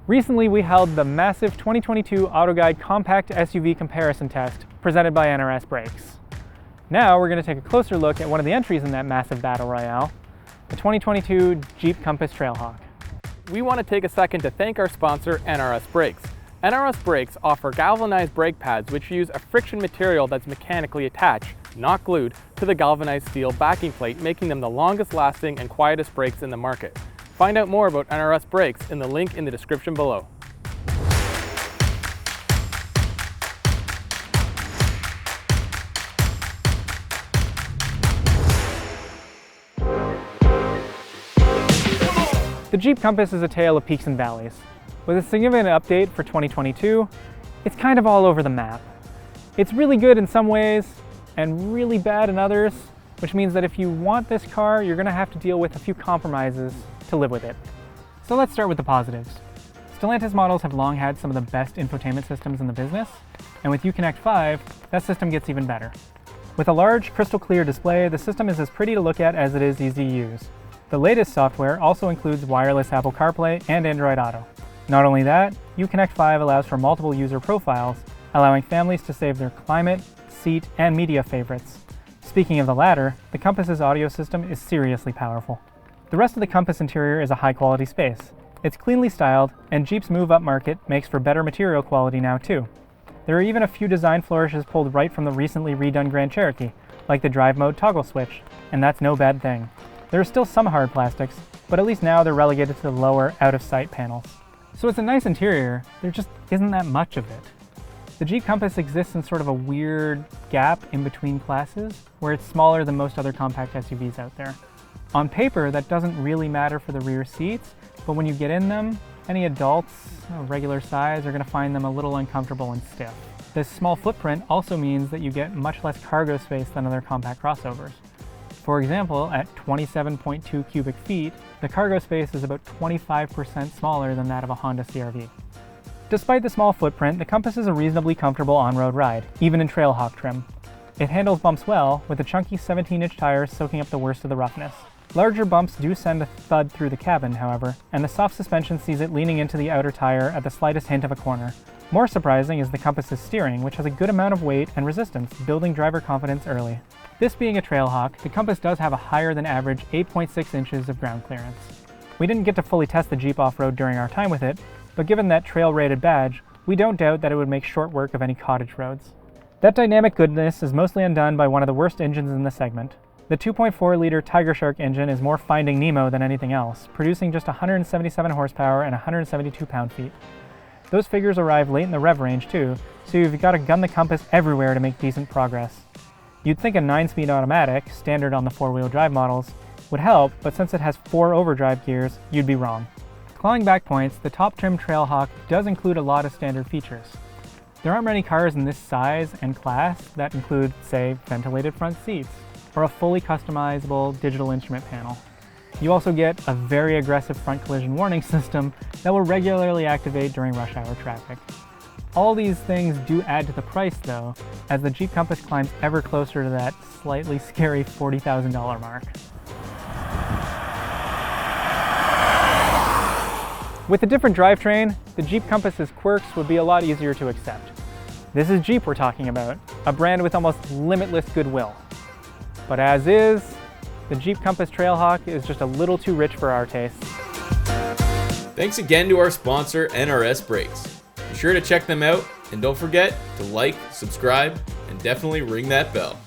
Recently, we held the massive 2022 AutoGuide compact SUV comparison test presented by NRS Brakes. Now we're going to take a closer look at one of the entries in that massive battle royale, the 2022 Jeep Compass Trailhawk. We want to take a second to thank our sponsor, NRS Brakes. NRS Brakes offer galvanized brake pads which use a friction material that's mechanically attached, not glued, to the galvanized steel backing plate, making them the longest lasting and quietest brakes in the market. Find out more about NRS Brakes in the link in the description below. The Jeep Compass is a tale of peaks and valleys. With a significant update for 2022, it's kind of all over the map. It's really good in some ways and really bad in others, which means that if you want this car, you're going to have to deal with a few compromises to live with it. So let's start with the positives. Stellantis models have long had some of the best infotainment systems in the business, and with Uconnect 5, that system gets even better. With a large, crystal clear display, the system is as pretty to look at as it is easy to use. The latest software also includes wireless Apple CarPlay and Android Auto. Not only that, Uconnect 5 allows for multiple user profiles, allowing families to save their climate, seat, and media favorites. Speaking of the latter, the Compass's audio system is seriously powerful. The rest of the Compass interior is a high-quality space. It's cleanly styled, and Jeep's move-up market makes for better material quality now too. There are even a few design flourishes pulled right from the recently redone Grand Cherokee, like the drive mode toggle switch, and that's no bad thing. There are still some hard plastics, but at least now they're relegated to the lower, out-of-sight panels. So it's a nice interior, there just isn't that much of it. The Jeep Compass exists in sort of a weird gap in between classes, where it's smaller than most other compact SUVs out there. On paper, that doesn't really matter for the rear seats, but when you get in them, any adults of regular size are going to find them a little uncomfortable and stiff. This small footprint also means that you get much less cargo space than other compact crossovers. For example, at 27.2 cubic feet, the cargo space is about 25% smaller than that of a Honda CR-V. Despite the small footprint, the Compass is a reasonably comfortable on-road ride, even in Trailhawk trim. It handles bumps well, with the chunky 17-inch tires soaking up the worst of the roughness. Larger bumps do send a thud through the cabin, however, and the soft suspension sees it leaning into the outer tire at the slightest hint of a corner. More surprising is the Compass's steering, which has a good amount of weight and resistance, building driver confidence early. This being a Trailhawk, the Compass does have a higher than average 8.6 inches of ground clearance. We didn't get to fully test the Jeep off-road during our time with it, but given that trail-rated badge, we don't doubt that it would make short work of any cottage roads. That dynamic goodness is mostly undone by one of the worst engines in the segment. The 2.4-liter Tiger Shark engine is more Finding Nemo than anything else, producing just 177 horsepower and 172 pound-feet. Those figures arrive late in the rev range too, so you've got to gun the Compass everywhere to make decent progress. You'd think a 9-speed automatic, standard on the 4-wheel drive models, would help, but since it has 4 overdrive gears, you'd be wrong. Clawing back points, the top trim Trailhawk does include a lot of standard features. There aren't many cars in this size and class that include, say, ventilated front seats, or a fully customizable digital instrument panel. You also get a very aggressive front collision warning system that will regularly activate during rush hour traffic. All these things do add to the price though, as the Jeep Compass climbs ever closer to that slightly scary $40,000 mark. With a different drivetrain, the Jeep Compass's quirks would be a lot easier to accept. This is Jeep we're talking about, a brand with almost limitless goodwill. But as is, the Jeep Compass Trailhawk is just a little too rich for our tastes. Thanks again to our sponsor, NRS Brakes. Be sure to check them out, and don't forget to like, subscribe, and definitely ring that bell.